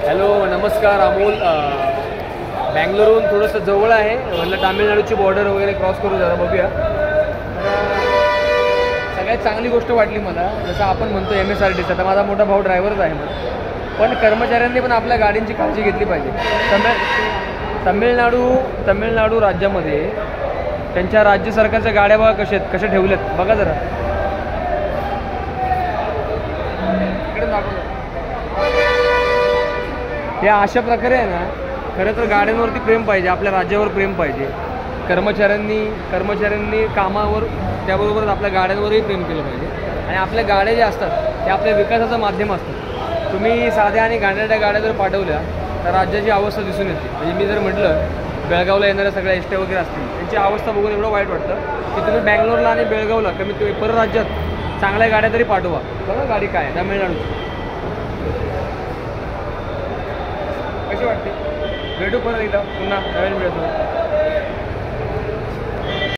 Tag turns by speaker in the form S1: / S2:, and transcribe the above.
S1: Hello नमस्कार अमोल. बँगलोरहून थोडंसं जवळ आहे म्हणलं तामिळनाडूची बॉर्डर वगैरे क्रॉस करू जरा बघूया. सगळ्यात चांगली गोष्ट वाटली मला जसं आपण म्हणतो MSRTC. आता माझा मोठा भाऊ ड्रायव्हरच आहे मला, पण कर्मचाऱ्यांनी पण आपल्या गाडींची काळजी घेतली पाहिजे. तमिळनाडू राज्यामध्ये त्यांच्या राज्य सरकारच्या गाड्या बघा कशा ठेवल्यात बघा जरा. इकडे दाखवलं हे अशा प्रकारे आहे ना. खरं तर गाड्यांवरती प्रेम पाहिजे, आपल्या राज्यावर प्रेम पाहिजे. कर्मचाऱ्यांनी कामावर त्याबरोबरच आपल्या गाड्यांवरही प्रेम केलं पाहिजे. आणि आपल्या गाड्या ज्या असतात ते आपल्या विकासाचं माध्यम असतात. तुम्ही साध्या आणि घाणेरड्या गाड्या जर पाठवल्या तर राज्याची अवस्था दिसून येते. म्हणजे मी जर म्हटलं बेळगावला येणाऱ्या सगळ्या एसट्या वगैरे असतील त्यांची अवस्था बघून एवढं वाईट वाटतं की तुम्ही बँगलोरला आणि बेळगावला कमीत कमी परराज्यात चांगल्या गाड्या तरी पाठवा. बघा गाडी काय तामिळनाडूची कशी वाटते. भेटू परत एकदा पुन्हा नवीन व्हिडिओ.